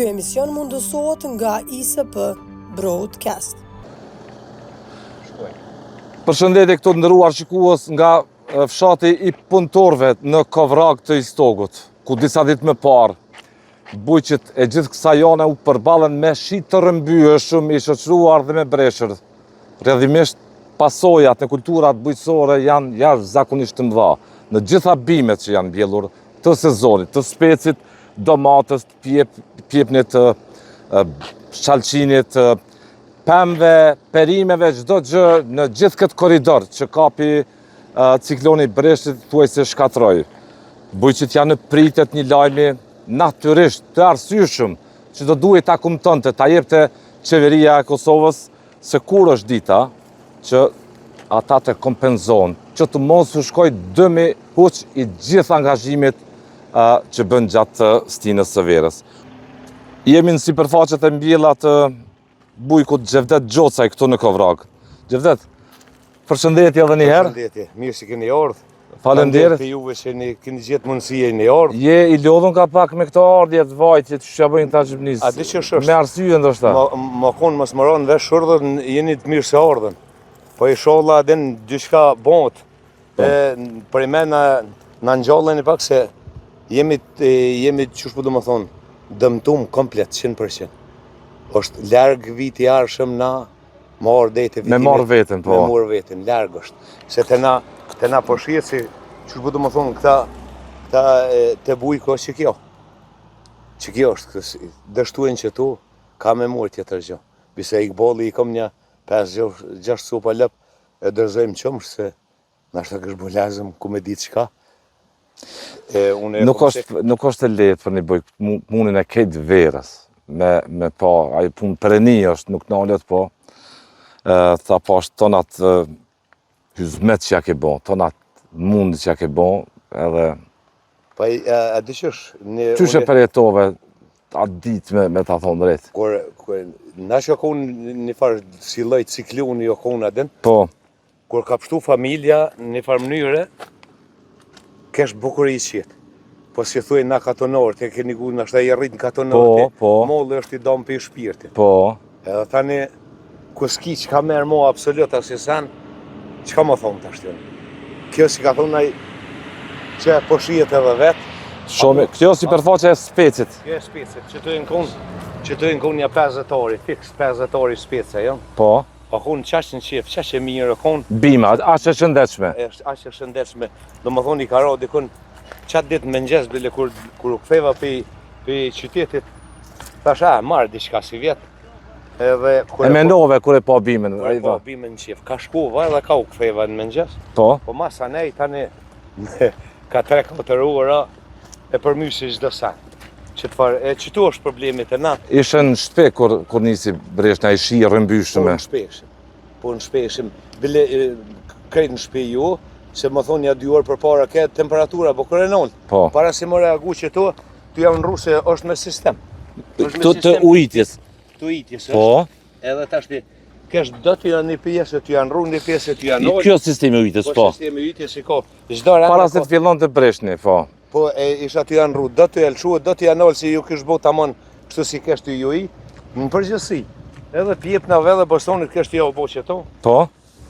Ky emision mundësohet nga ISP Broadcast. Përshëndetje këto nderuar shikues nga fshati i punëtorëve në Kovrag të Istogut, ku disa ditë më parë bujqit e gjithë kësaj jone u përballen me shi të rrëmbyeshëm i shoqëruar dhe me breshër. Rrjedhimisht pasojat në kulturat bujqësore janë jashtëzakonisht të mëdha në gjitha bimet që janë mbjellur të sezonit, të specit, domatës, pjepnit, shalqinit, pemëve, perimeve, çdo gjë në gjithë këtë korridor që kapi cikloni breshtit thuajse shkatroi. Bujqit janë në pritet një lajmi natyrisht të arsyeshëm që do duhet ta kumtonte, ta jepte qeveria e Kosovës se kur është dita që ata të kompenzohen, që të mos u shkoj dëmi huq i gjithë angazhimit që bën gjatë stinës së verës. Jemi në sipërfaqet e mbjella të bujkut Xhevdet Gjocaj këtu në Kovrag. Xhevdet, përshëndetje edhe një herë. Përshëndetje, mirë që keni ardhur. Faleminderit. Për juve që keni gjetë mundësi e një ardhur. Je i lodhur ka pak me këto ardhje të vajtje që ç'a bëjnë ta xhipnis. A di ç'është? Me arsye ndoshta. Ma kon mos më ron vesh urdhër, jeni të mirë se ardhën. Po inshallah den diçka bot. Për më na ngjallën pak se jemi çush po do të thon, dëmtum komplet 100%. Është larg viti i arshëm na marr dete vitin. Me marr veten, po. Me marr veten, larg është. Se te na po shihet si çush po do të thon këta te bujko që kjo. Që kjo është, dështuan që tu ka me morë tjetër gjë. Bise i bolli i kom një 5-6 sopa lëp e dërzojmë qëmsh se nashta kësh bolazëm ku me ditë qka. Nuk është e lehtë për një bujk punën e këtë verës. Me pa, ajo punë preni është, nuk nalet po. Tha pash tonat hyzmet që ja ke bon, tonat mundi që ja ke bon, edhe... Pa a dëshësh... Qyshe përjetove atë ditë me ta thonë drejt? Kur na që konë një farë si lloj cikloni jo konë adin, Po. Kur ka pështu familja një farë mënyre, kesh bukuri i qetë. Po si thuj na katonorët, e keni gu nashta i rrit në katonorët, molli është i dom për i shpirti. Po. Edhe tani, ku s'ki që ka merë mo absolut asë sen, që ka më thonë të ashtë? Kjo si ka thonë ai që po shijet edhe vetë. Shumë, kjo si përfaqe e specit. Kjo e specit, që të e nkun një 50 ori, fix 50 ori speca, jo? Po. Po kun qashtë në qef, qashtë e mirë, kun... Bima, aqë e shëndetshme. Aqë e shëndetshme. Do më thonë i ka ra dikun qatë ditë më ngjes bile kur u ktheva për qytetit, thasha, marrë diçka si vjetë. E mendove kur e pa bimën? Kur e pa bimën në qef, ka shkuva edhe ka u ktheva në mëngjes. Po? Po masa nej tani ka 3-4 ora e përmysi çdo sa. Qëtu është problemit e na. Ishe në shtëpi kur nisi breshna, i shi rrëmbyeshme. Po në shpeshim. Bile krejt në shtëpi ju, se më thonë ja 2 orë për para ke temperatura, po kërë e nëllë. Po. Para si më reagu që tu janë nru se është me sistem. Të ujtjes. Të ujtjes është. Po. Edhe tashti, kesh do të janë një pjesë, të janë nru një pjesë, të janë nëllë. Kjo sistemi ujtjes, po. Po sistemi ujtjes i ko. Para se të fillon të breshni, po. Po isha të janë nru, do të jelëshu, do të janë nëllë si ju kish bo të amon, kështu si kesh të ju i, në përgjësi. Edhe pjepnave dhe bostonit kesh të jo bo që to. Po.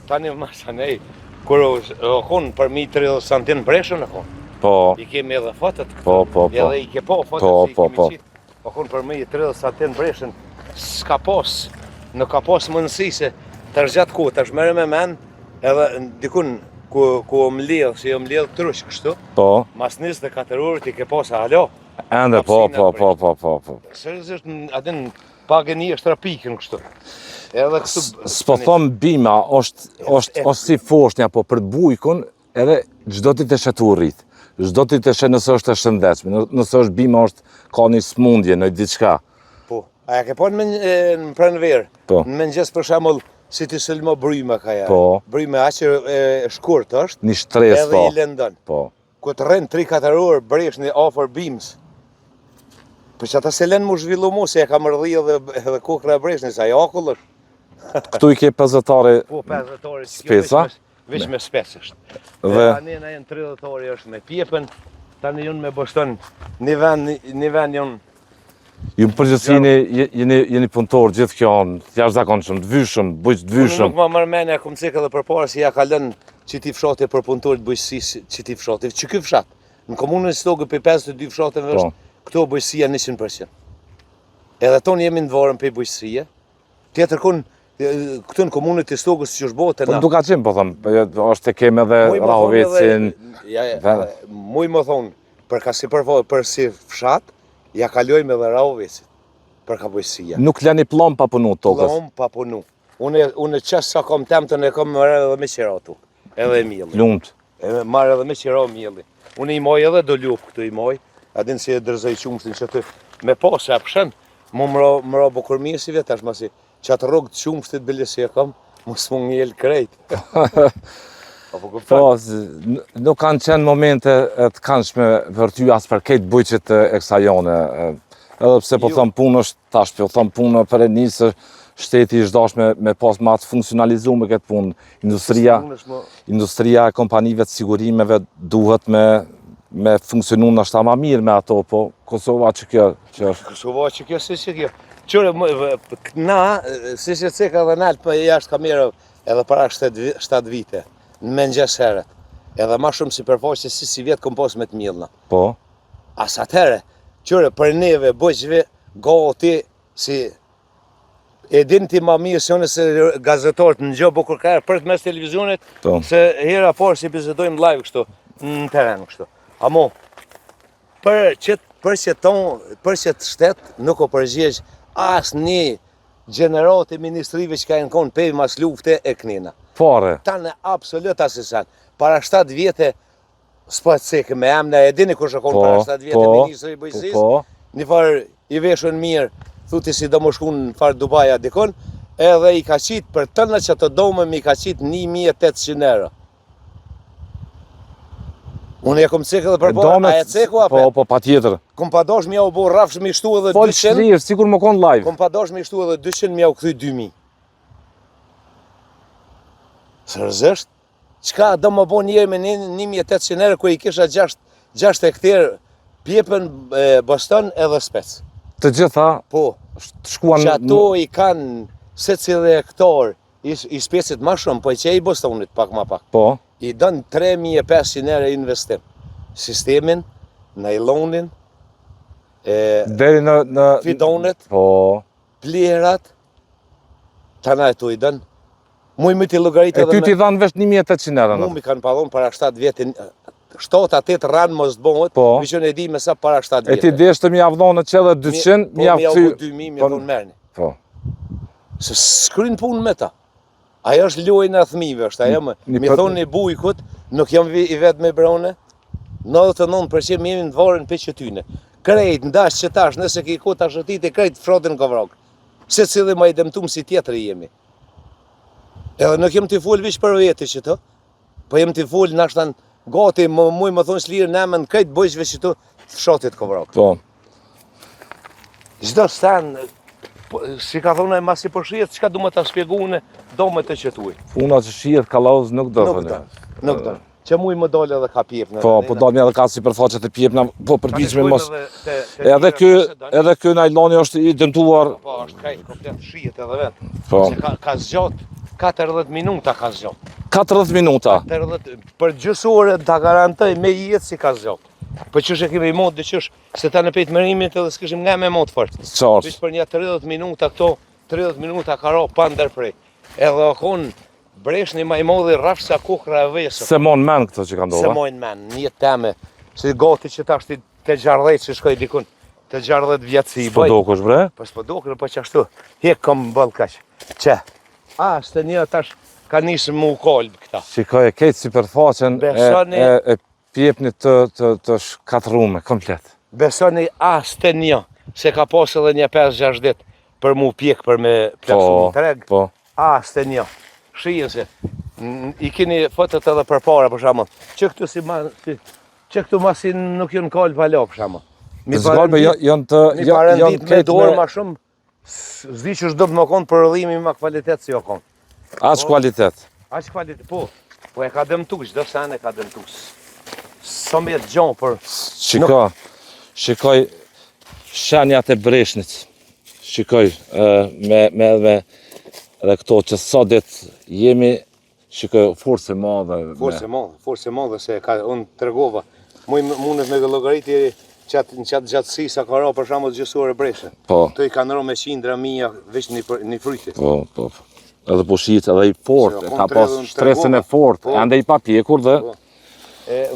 Tani masanej. Kur konë për mi 30 cm breshën e konë. Po. I kemi edhe fotot këtu. Po. Edhe i ke po fotot si i kemi qitë. Po konë për mi 30 cm breshën, s'ka pos, nuk ka pos mundësi se të rgjatë ku, të shmere me men, edhe dikun ku o mledhë, si o mledhë trush kështu. Po. Mas 24 orë ti ke posa, halo? Ende, po. Sërëzisht, adin, pagën i është rapikën kështu. S'po thom bima, është si foshnja, po për bujkun, edhe gjdo ti të shetu rrit. Gjdo ti të shetë nësë është e shëndetshme, nësë është bima ka një smundje, në diçka. Po, a ja ke po në pranë verë? Po. Në mëngjes për shembull, si ti sëllmo bryma ka ja. Po. Bryma aqë shkurt është. Një shtres, po. Edhe i lëndon. Po. Ku të rrën 3-4 orë bresh një ofër bimës. Për që ata se lënë mu zhvillu mu, se ja ka mërdhi edhe kokra breshni, sa i akull është. Këtu i ke 50 po, 50 speca? Veç me spec është. Dhe anena jenë 30 është me pjepën, tani unë me bështon një vend jonë Ju në përgjithësini jeni punëtor gjithë kjo të jashtëzakonshëm, të vyshëm, bujq të vyshëm. Nuk ma mërmenja, kom cekë edhe përpara si ja ka lënë qiti fshati për punëtorit bujqësi qiti fshati. Që ky fshat, në komunën e Stogët për 52 fshateve është këto bujqësia 100%. Edhe tonë jemi në varën për bujqësie. Tjetër këtu në komunët e Stogës që është bote na. Po duka qim, po thëmë, është e kem edhe Rahovecin. Muj më thonë, për si fshat, ja kalojmë edhe Rahovecin, për ka bujqësia. Nuk leni plom pa punu tokës? Plom pa punu. Unë qësë sa kom temtën e kom marrë edhe me qera tu, edhe mjeli. Lumt. Marrë edhe me qera mjeli. Unë i moj edhe do ljup këtu i moj, adin si e dërzoj qumshtin që të me pasë e pëshën, mu më ra bukur mirë si vjetë, ashtë masi që atë rogë të qumshtit bëllë si e kam, mu s'mu njëllë krejt. Po, nuk kanë qenë momente të këndshme për ty as për këtë bujqit e kësa jone. Edhe pse po thëmë punë është tash, po thëmë punë për e njësë, shteti ishtë dash me pas ma të funksionalizu me këtë punë. Industria e kompanive të sigurimeve duhet me funksionu në ashta ma mirë me ato, po Kosova që kjo që është. Kosova që kjo, si që kjo. Qërë, na, si që ceka dhe nalë për jashtë kamerë edhe para 7 vite, në mëngjes herët, edhe ma shumë si përfaqe si vjetë kom pas me të mjellna. Po? As atëhere, qërë, për neve, bëjqve, gati, si e din ti ma mirë se nëse gazetarët në gjë bukur kërë për të mes televizionit, se hera parë si bisedojmë live kështu, në teren kështu. Amo, për qëtë shtetë nuk o përgjegjë asë një gjenerate ministrive që ka në konë pej mas lufte e knina. Fare. Tanë absolut asisan. Para 7 vjetë, s'po të cekë me emne, e dini kush e konë para 7 vjetë ministri i bëjësis, një farë i veshën mirë, thuti si do më shku në farë Dubaja dikon, edhe i ka qitë për tënë që të domëm i ka qitë 1.800 euro. Unë e kom cekë dhe përpora, a e ceku ape? Po, pa tjetër. Kom pa dash mja u bo rafsh mi shtu edhe 200. Po, shrirë, sikur më konë live. Kom pa dash mi shtu edhe 200 mja u këthy 2000. Sërzësht? Qka do më bo njerë me 1.800 euro kër i kisha 6 hektarë pjepën, boston edhe spec. Të gjitha? Po. Shkuan... Që ato i kanë se cilë hektar i specit ma shumë, po i që i bostonit pak ma pak. Po. I dënë 3.500 euro investim. Sistemin, najlonin, deri në fidonet, plerat, të na e tu i dënë. Muj më t'i logaritë edhe me... E ty t'i dhanë vesh 1.800 euro? Mu mi kanë padhon para 7 vjetin, 7-8 ranë mos të bohet, mi që në e di me sa para 7 vjetin. E ti deshtë mi avdhonë në qedhe 200, mi avdhu... Po, mi 2.000, mi avdhonë merni. Po. Se s'krynë punë me ta. Ajo është lojnë e thmive, është ajo mi thonë i bujkut, nuk jam i vetë me brone, 99% mi jemi në dvarën për që tyne. Krejt, ndash që tash, nëse ki ku tash shëtit e krejt frotin këvrak. Se cilë ma i dëmtum si tjetëri jemi. Edhe nuk jem t'i full vish për veti që të, po jem t'i full nashtan gati, muj më thonë s'lirë nëmen krejt bëjshve që të fshatit këvrak. Po. Gjdo sen, si ka thonë e masi për shijet, qka du me t'a spjegune, do me të qëtuj. Puna që shijet kalauz nuk do. Nuk do. Që muj më dole edhe ka pjepna. Po, po dalë edhe ka si përfaqet e pjepna, po përpishme mos... Edhe kë najloni është i dëmtuar... Po, është kajt komplet shijet edhe vetë. Po. Se ka zgjat, 40 minuta ka zgjat. 40 minuta? Për gjësore t'a garantoj me jetë si ka zgjat. Për qështë e kemi i mod dëqysh, se ta në pejtë mërimit edhe s'kishim nga me mod fort. Qartë. Vishë për një 30 minuta këto, 30 minuta ka ro pa ndërprej. Edhe akon breshni ma i modhi rafsh sa kuhra e vesër. Se mon men këto që ka ndoha? Se mon men, një teme. Se gati që ta është të gjardet që shkoj dikun, të 60 vjetë si i bëj. S'podokush bre? Po s'podokush, po që ashtu, hek kom bëllë kaq. Që? Së të një tash ka njësë mu kolbë këta. Shikoj e kejtë si përfaqen e pjepni të shkatrume, komplet. Besoni së të një, se ka pas edhe një 5-6 dit për mu pjek për me plaksu një treg. Po. Së të një. Shijen se, i kini fotot edhe për para, për shama. Që këtu që këtu masi nuk jënë kalë pala, për shama. Mi parendit me dorë ma shumë, zdi që shdo të më konë për rëllimi ma kvalitet si jo konë. Aq kvalitet? Aq kvalitet, po. Po e ka dëmtu, çdo sen e ka dëmtu. Sa me të gjonë për... Shikoj, shenjat e Breshnit. Shikoj, me edhe këto që sodit jemi, shikoj, forse madhe. Forse madhe se unë tregova. Mundet me llogariti në qatë gjatësi sa ka ra për shembull gjysore Breshe. Po. To i kanë rënë me qindra mija veç një fryti. Po. Edhe po shit, edhe i fort, ka pas stresin e fort, ende i papjekur dhe...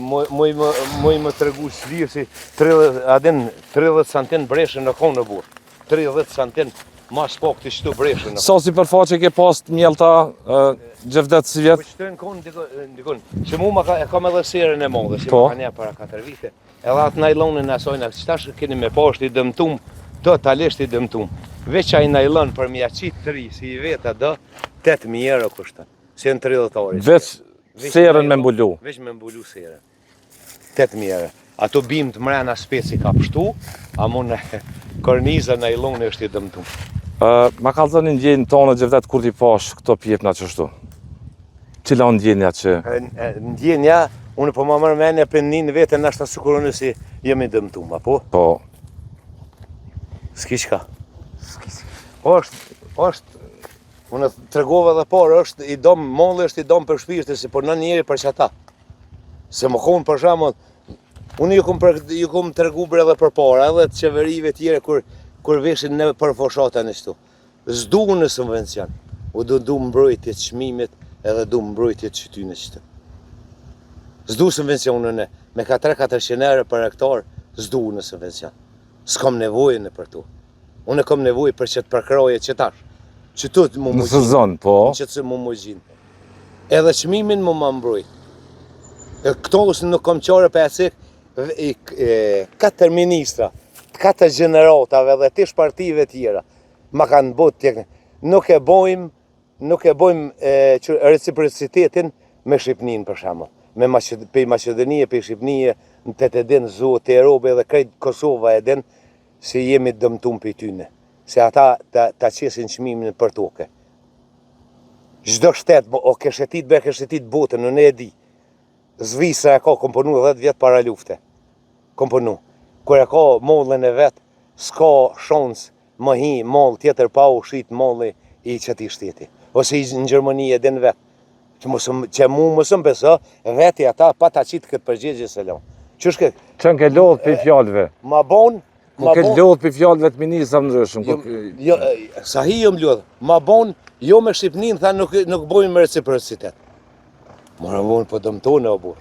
Moj më tregu shlirë si 30 santin Breshe në konë në burë. 30 santin ma shpak të shtu Breshe në. Sa si përfaqe ke pas të mjelta gjevdet si vjetë? Po qëtë në konë ndikon, që mu kam edhe serën e modhe, që Po. më ka nja para 4 vite. Edhe atë najlonin e asojna, qëtash keni me pashtë i dëmtum, totalisht i dëmtum. Veç a i najlon për mja qitë të ri, si i veta dë, 8.000 euro kushtë, si në 30 ori. Veç serën me mbulu. Veç me mbulu serën. 8.000 euro. Ato bim të mrena speci ka pështu, a mune korniza najloni është i dëmtum. Ma ka zënë ndjenjë tonë gjevdet kur t'i pash këto pjepna qështu? Qila ndjenja që... Ndjenja, unë po ma mërë menja për një vete nashta sukurone si jemi dëmtum, apo? Po. S'ki qka. Unë tregova dhe parë, është i dom, molli është i dom për shpirti, si por në njeri për qata. Se më konë për shamë, unë ju kom tregu bre edhe për para, edhe të qeverive tjere kur veshin në për foshata në shtu. Zdu në subvencion, u du mbrojtje të çmimit edhe du mbrojtje të qyty në qëtë. Zdu subvencionën e, me 400 euro për hektar, zdu në subvencion. S'kam nevojë në për tu. Unë kam nevojë për që të përkraje qëtash. Që tu të mu Në sezon, po. Që të mu gjinë. Edhe çmimin mu më mbroj. Këto nuk kam qare për asik, 4 ministra, 4 gjeneratave dhe tish partive tjera, ma kanë botë tjekë. Nuk e bojmë reciprocitetin me Shqipnin për shembull. Pe Maqedonie, pe Shqipnie, në të të din zotë e Europe dhe krejt Kosova e din, se jemi dëmtum për tyne. Se ata ta qesin çmimin për toke. Çdo shtet, o keshetit botën, në ne e di. Zvicra e ka komponu 10 vjet para lufte. Komponu. Kur e ka mollën e vet, s'ka shans më hi moll tjetër pa u shit molli i qëtij shteti. Ose në Gjermani e din vet. Që mu mësëm beso, veti ata pa ta qitë këtë përgjigje se lo. Qëshke? Qënë ke lodhë për fjallëve? Ma bon, Nuk ke lodhë për fjallëve të ministra ndryshëm? Sa hi jom lodhë. Ma bon, jo me Shqipnin, tha nuk bojnë me reciprocitet. Mora bon, po dëmtone o burë.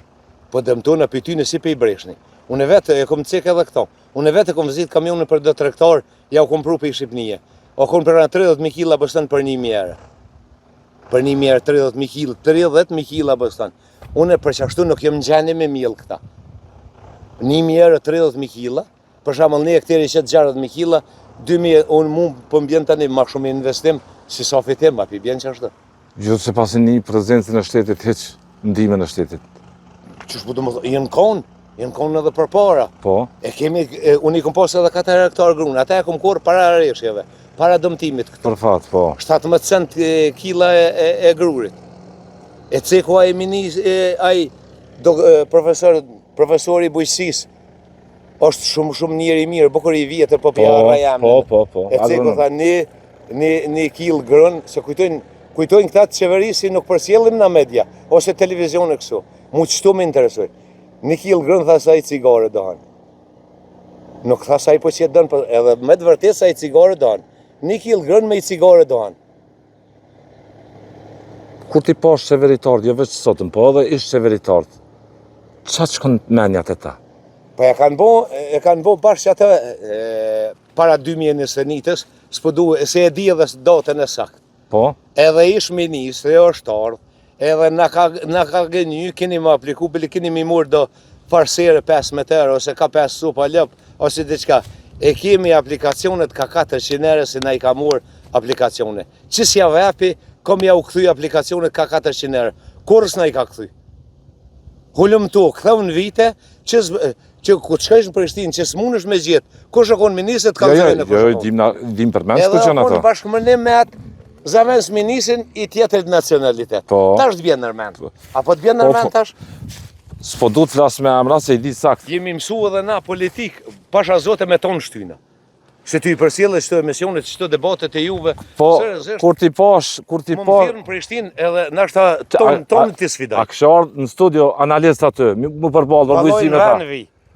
Po dëmtone për ty në si për i Breshni. Unë e vetë e kom cek edhe këto. Unë e vetë e kom vizit kamionin për 2 hektar, ja u kom pru për i Shqipnije. O kom për 30.000 kila bështën për 1.000 euro. Për 1.000 euro 30.000 kila, 30.000 kila bështën. Unë e përqashtu nuk jem gjeni me mjellë këta. 1.000 euro 30.000 kila, për shembull ne këteri që 60.000 kila, 2.000 unë mu po mbjen tani më shumë investim si sa fitim, api bjen çashtu. Gjithë se pasi një prezencën e shtetit heq ndihmën e shtetit. Ç'është po domethënë jenë konë edhe përpara. Po. Unë i kom pas edhe 4 hektar grunë, ata e kom korë para rreshjeve, para dëmtimit këtu. Për fat, po. 17 cent kila e grurit. E ceku profesori i bujqësisë është shumë njeri mirë, bukur i vjetër, po pja rajam. Po. E ceku tha një kil grën, se kujtojnë këta të qeverisi nuk përsjellim në media, ose televizion e kësu. Mu qëtu me interesoj. Një kil grën tha sa i cigare dohan. Nuk tha sa i po qëtë dënë, edhe me të vërtet sa i cigare dohan. Një kil grën me i cigare dohan. Kur ti pash qeveritarët, jo veç sotën, po edhe ish qeveritarët, qa qëkon menjat e ta? Po e kanë bo bashkë që atë para 2021-ës, se e di edhe datën e saktë. Po? Edhe ish ministri është ardhë, edhe na ka gënyu, keni më apliku, bili keni mi murë do farsere 15 euro, ose ka 5 supa lëp, ose diqka. E kemi aplikacionet ka 400 euro, se na i ka murë aplikacionet. Qësja vepi, kom ja u këthuj aplikacionet ka 400 euro. Kurës na i ka këthuj? Hullëm tu, këthëm në vite, që ku të shkajsh në Prishtinë, që s'munësh me gjithë, kush e konë ministrit ka zërën e kush e konë. Dim për mens të qënë ato. Edhe konë bashkëmënim me atë zavens ministrin i tjetërit nacionalitet. Tash të bjenë nërmend. Apo të bjenë nërmend tash? S'po du të flasë me emra se i di sakt. Jemi mësu edhe na politik, pasha zote me tonë shtyna. Se ty i përcjellë çdo emisionet, çdo debatet e juve. Po, seriozisht, kur ti pash, më vjen në Prishtinë edhe nashta ton ti sfidoj. A kisha ardhur në studio analist aty, mu përballë për bujqësi me ta.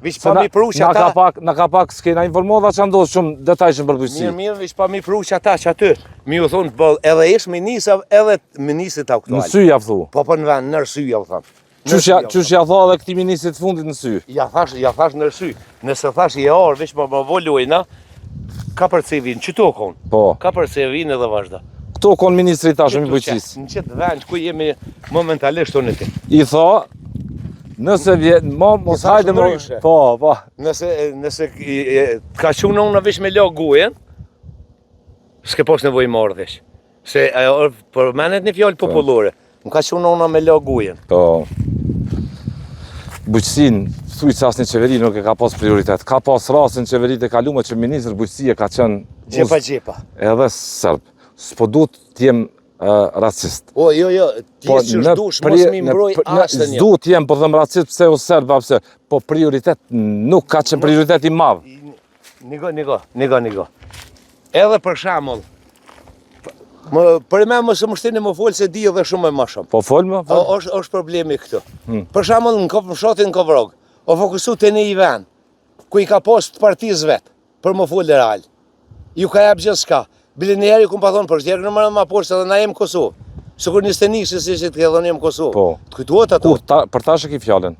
Viç pa mi pruç ata. Na ka pak s'kena informuar që ndodh shumë detajshëm për bujqësi. Mirë, viç pa mi pruç ata që aty. Mi u thon boll edhe ish minisa edhe ministrit aktual. Në sy ja thu. Po në vend në sy ja u thon. Çush ja tha edhe këtij ministrit fundit në sy. Ja thash në sy. Nëse thash i or, veç më volojna, ka për CV-n, çto kon? Po. Ka për CV-n edhe vazhdo. Kto kon ministri tashëm i bujqësisë. Në çet vend ku jemi momentalisht unë ti. I tha, nëse vjen, mos hajde më. Po. Nëse ka qenë unë veç me lë gujen, s'ke pas nevojë marrësh. Se ajo përmendet në fjalë popullore. Më ka qenë unë me lë gujen. Po. Bujqësin, thuj se asnjë qeveri nuk e ka pas prioritet. Ka pas rastin qeveritë e kaluara që ministri bujqësie ka qenë Gjepa. Edhe serb. S'po duhet të jem racist. O, jo, ti je që dush, mos mi mbroj asnjë. S'du të jem po them racist pse u serb pse, po prioritet nuk ka qenë prioritet i madh. Nigo. Edhe për shembull, për më mos më shtini më fol se di edhe shumë më shumë. Po fol më? Është problemi këtu. Për shembull në fshatin Kovrog, o fokusu te në një vend ku i ka pas të partiz vet për më fol real. Ju ka jap gjithçka. Bilineri ku më pa thonë për shtjerë në më poshtë edhe na jem Kosovë. Sikur 21 si që të ke jem Kosovë. Po. Të kujtuat ato? Për tash e ki fjallën.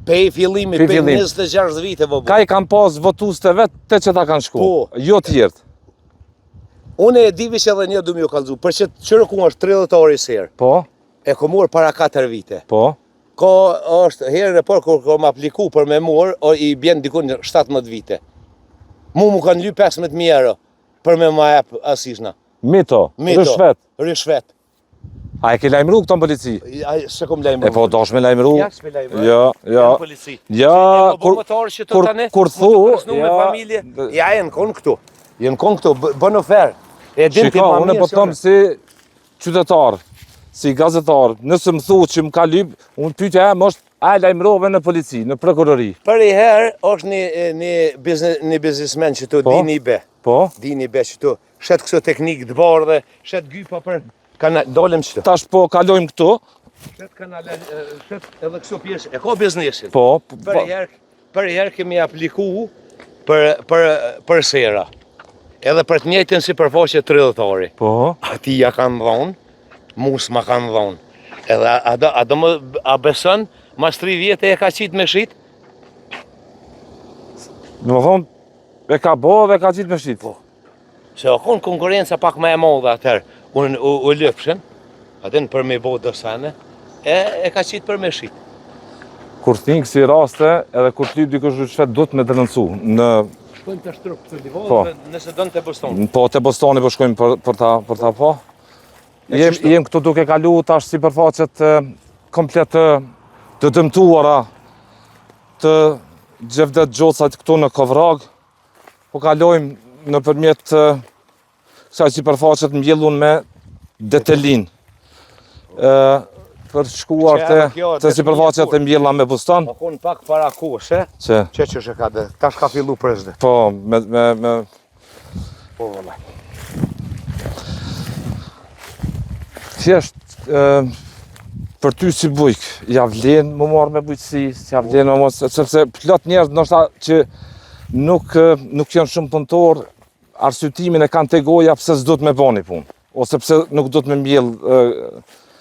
Pe i fillimi, pe 26 vite vëbu. Ka i kam pas votus të vetë te që ta kanë shku. Po. Jo tjertë. Une e divi që edhe një du mi u kalzu, për që qërë ku është 30 orë i serë. Po. E ko murë para 4 vite. Po. Ko është herën e por kur kom apliku për me murë, i bjen dikun 17 vite. Mu kanë ly 15.000 euro për me ma jep asishna. Mito. Rishvet. A e ke lajmëru këto në polici? Se kom lajmëru. E po dosh me lajmëru? Ja, s'me lajmëru. Ja. Polici. Ja, kur thu, ja jenë konë këtu. Jenë konë këtu, bën oferë. Shiko, unë po thëmë si qytetar, si gazetar, nëse më thu që më ka lyp, unë pyetja e më është, a e lajmërove në polici, në prokurori? Për i herë, është një biznismen që tu, Dini Be. Po? Dini Be që tu, shetë këso teknikë të bardhe, shetë gypa për, dolem që tu. Tash po kalojmë këtu. Shetë kanale, shetë edhe këso pjesë, e ka biznesin. Po. Për i herë kemi apliku për sera. Edhe për të njëjtën si përfaqe 30 orë. Po. Ati ja kanë dhonë, mus ma kanë dhonë. Edhe a beson, mas 3 vjetë e ka qitë me shit? Në më thonë, e ka bo dhe ka qitë me shit. Po. Se o konë konkurenca pak me e modhe atër, u lëpshen, atën për me bo dësane, e ka qitë për me shit. Kur t'ingë si raste, edhe kur t'lyp dikush shvet do të me dënëncu. Shkojmë të shtrup të livodhe, nëse dënë të Bostoni. Po, të Bostoni po shkojmë për ta po. Jem këtu duke kalu tash si përfaqet komplet të dëmtuara të Gjevdet Gjocajt këtu në Kovrog. Po kalojmë në përmjet kësaj si përfaqet mbjellun me detelin. Për shkuar të si përfaqet të mbjella me bustan. Po konë pak para kushe, që shë ka dhe, tash ka fillu prezde. Po, me... Po, vëllaj. Thjesht, për ty si bujk, ja vlen më marrë me bujqësi, ja vlen më marrë, sepse plot njerëz ndoshta që nuk janë shumë punëtor, arsyetimin e kanë te goja pse s'do të me bani punë, ose pse nuk do të me mbjell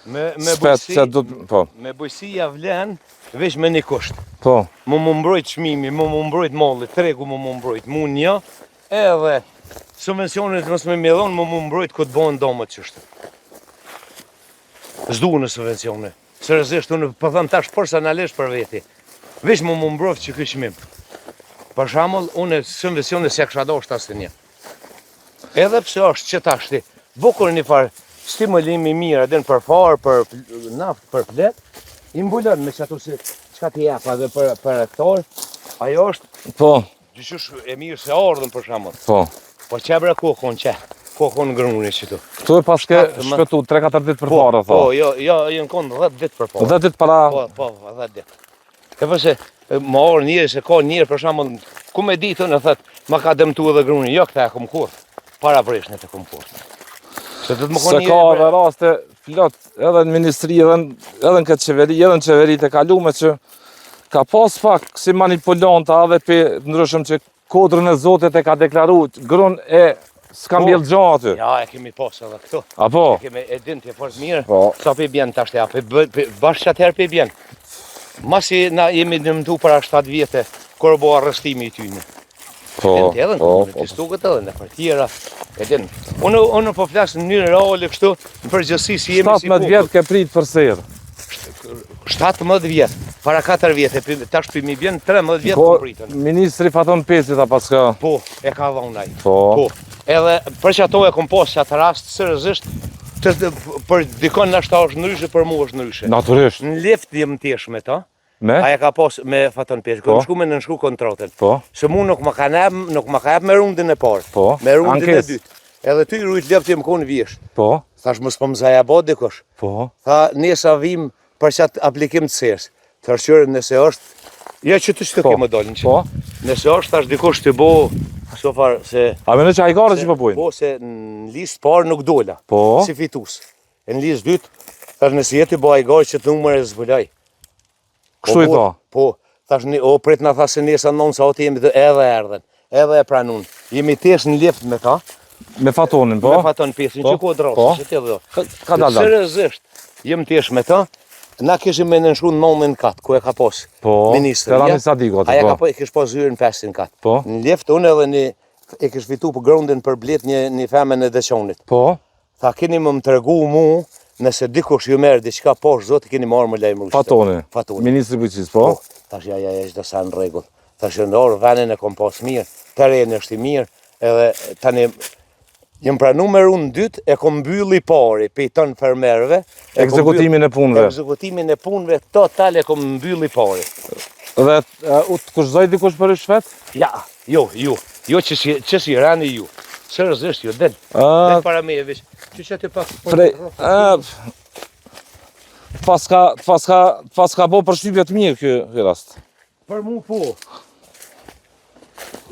Me bujqësi ja vlen veç me një kusht. Po. Më mbrojt çmimi, më mbrojt molli, tregu më mbrojt, munja, edhe subvencionet mos me mjedhon, më mbrojt ku të bëhen domët çështë. S'du në subvencione. Seriozisht unë po them tash personalisht për veti. Veç më mbrojt që ky çmim. Për shembull, unë subvencione s'ja kisha dashur asnjë. Edhe pse është që tashti, bukur një farë stimulimi mirë, edhe për farë, për naftë, për flet, i mbulon me çato se çka ti jap edhe për hektar, ajo është po dyqysh e mirë se ardhën për shembull. Po. Po çebra kokon çe. Kokon ngruni këtu. Këtu e paske shpëtu 3-4 ditë përpara tha. Po, jo, në kon 10 ditë përpara. 10 ditë para. Po, 10 ditë. E përse më orë njëri se ka njëri për shembull ku me ditë në thët, ma ka dëmtu edhe grunin, jo këta e kom kur, para breshnet e kom kur. Se të të më Se koni ka edhe raste plot edhe në ministri, edhe në këtë qeveri, edhe në qeverit e kalume që ka pas pak si manipulanta edhe për ndryshëm që kodrën e Zotit e ka deklaru, grun e s'ka mbjell gjanë aty. Ja, e kemi pas edhe këto. Apo? E kemi e din të fort mirë, Po. sa për bjen të ashtë ja, bashkë që atëherë për bjen. Masi na jemi dëmtu para 7 vjetë, kërë bo arrestimi i tyne. Po, Edhe në po, komunit, të stukët edhe në partijera, e din. Unë po flasë në njërë reale kështu, në përgjësi si jemi si 17 vjetë ke prit për sejrë. 17 vjetë, para 4 vjetë, tash për mi bjen 13 vjetë Po, të pritën. ministri Faton Peci ta paska. Po, e ka dhonaj. Po. Edhe për që ato e kom posë që atë rast seriozisht, për dikon nështë është ndryshe, për mu është ndryshe. Naturisht. Në lift jem tesh me ta, Me? aja ka posë me Faton Peci, Po. kërë shku me nënshku kontratën. Po. Se mu nuk ma ka jep me rundin e parë, Po. me rundin e Ankes. dytë. Edhe ty rujt lift jem konë vjesh. Po. Thash mos po më zaja bo dikush. Po. Tha nesa vim për qatë aplikim të sers. Të rëshqyre nëse është, ja që të shtë Po. kemë dolin që. Po. Nëse është, thash dikush të bo, so far se... A me në që hajgare që po bujnë? Po, se në listë parë nuk dola, Po. si fitus. E në listë dytë, thash nëse jeti bo hajgare që të numër e zbulaj. Kështu i tha. Po, thash o prit na tha se nesa nonë sa oti jemi edhe erdhen, edhe e pranun. Jemi tesh në lift me ta, Me Fatonin, po? me Faton Pesin, Po. që ku drosë, Po. që t'je dhe. Ka dalë. Seriozisht, jem tesh me ta, na kishim me nënshku në 9 kat, ku e ka pos Po. ministri. Ferrani Sadiku aty, Aja ka po. po, e kish pos hyrën 500 kat. Po. Në lift, unë edhe e kish fitu për grundin për blet një femën e dëshonit. Po. Tha, keni më tregu mu, nëse dikush ju merë diçka poshtë, zotë keni marrë më lajmërueshtë. Fatoni. Fatoni. Ministri Bujqis, po? Tash ja, çdo sa në rregull. Tash në orë venin e kom pas mirë, terreni është i mirë, edhe tani jem pranu me rundë dytë, e kom mbylli pari, pejton fermerëve. Ekzekutimin e punëve. Ekzekutimin e punëve total e kom mbylli pari. Dhe u të kushzoj dikush për i shvet? Ja, jo që si rani ju. Seriozisht jo, del para me e veç. Që që të pak... Prej, pas ka bo përshtypje të mirë kjo rast. Për mu po.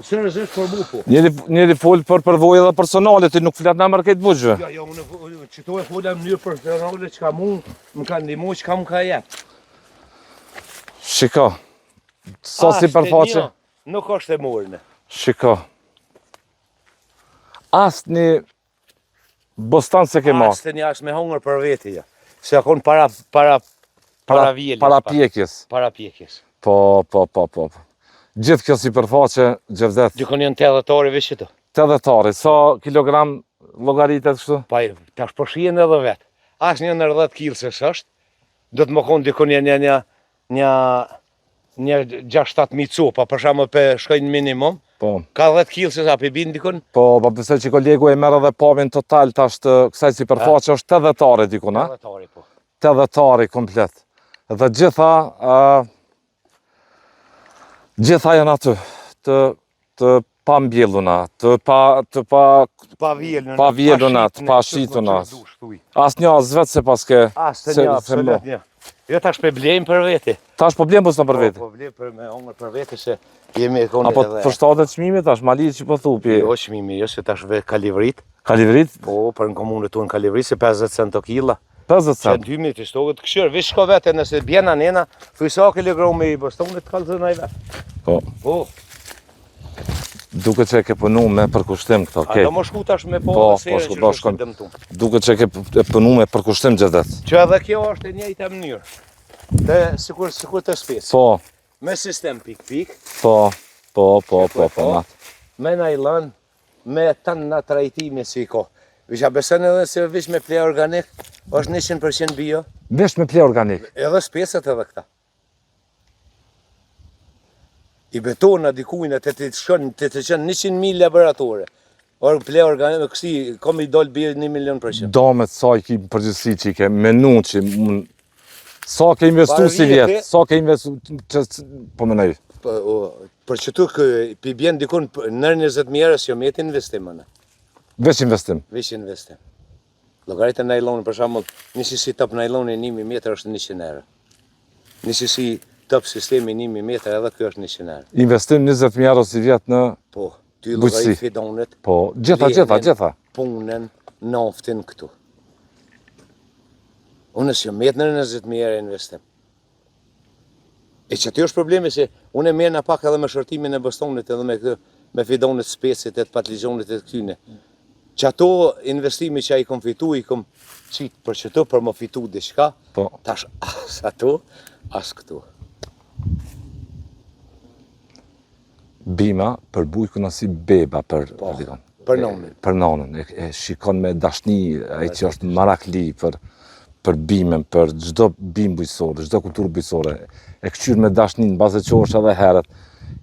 Seriozisht për mu po. Njeri fol për përvojë dhe personale, ti nuk flet në mërë këtë bugjë. Ja, unë që to e fola në mënyrë personale që ka mu, më ka ndihmu, që ka më ka jep. Shiko, sa si përfaqe, Nuk është e morëne. shiko. Asë një bostan se ke marrë, Asë një asë me hongër për veti, ja. Se akon para vjelis. para pjekjes. Para pjekjes. Po. Gjithë kjo si përfaqe, Gjevdet, Dikon janë 80 veç që të. 80 sa kilogram logaritet kështu? Pa, tash po shien edhe vetë. Asë një në 10 kilësës është, do të më konë dikon janë një 6-7 copa, për shamë për shkojnë minimum. Po. Ka 10 kilësës api bin dikon? Po, besoj që kolegu e merë dhe pavin total tash të kësaj si përfaqe është 80 dikun, ha? 80 po. 80 komplet. Dhe gjitha janë aty, të pa mbjelluna, të Pa vjeluna, të pa shituna. Asë një asë vetë se pas ke... Asë të një, absolut një. Jo tash pe blejmë për veti. Tash po blen bus në për veti. Po blejmë për me hongër për veti se jemi e konë Apo për shtatet çmimi tash, mali që po thupi. Jo çmimi, jo se tash ve kalivrit. Kalivrit, Po, për në komunët tonë kalivrit se 50 cent o kila. 50 Që cent. 2 të shtokët këshër, vish shko vete nëse bjena nena, thuj sa kilogram i bostonit kalzën a i vetë. Po, Po, duke që e ke punu me përkushtim këto, a okej. do më shku tash me po Po, dhe sere shku, që do është shkon. dëmtum. Duke që e ke punu me përkushtim Gjevdet. Që edhe kjo është e njëjta mënyrë. Dhe sikur të spesë. Po, Me sistem pik-pik, po, po. Me najlon, me tanë në trajtimi si ko. Visha besën edhe se vish me ple organik, është 100% bio, vesh me ple organik. edhe spesët edhe këta. I betona dikujnë të të qënë 100.000 laboratore. Or ple organik, kësi, kom i dollë bje 1.000.000%. Damet sa i ki përgjithsi që i ke menu që sa ke investu Para si vjetë, vjetë, sa ke investu po menaj. Për që tu pi bjen dikun nër 20.000 erës jo me jetë investimën. Veç investim. Vish investim. Llogaritë e najlonin, për shembull, një sisi top najloni 1.000 metër është 100 erë. Një sisi top sistemi 1000 metra edhe kjo është 100 euro. Investim 20.000 euro si vjet në Po, ty bujqësi. llogarit fidonet. Po, gjitha. Punën, naftin këtu. Unë s'jam metë në 20.000 euro investim. E që aty është problemi se unë e merr në pak edhe me shortimin e bastonit edhe me këtë, me fidonet specit e të patligjonit e të këtyne. Që ato investimi që a i kom fitu, i kom qitë për qëto, për më fitu diçka, Po. tash as ato, as këtu. Bima për bujkun asi beba për Për nonën. Për nonën. E shikon me dashni, ai që është marakli për bimën, për çdo bimë bujqësore, çdo kulturë bujqësore. E kqyr me dashni në bazë që është edhe herët.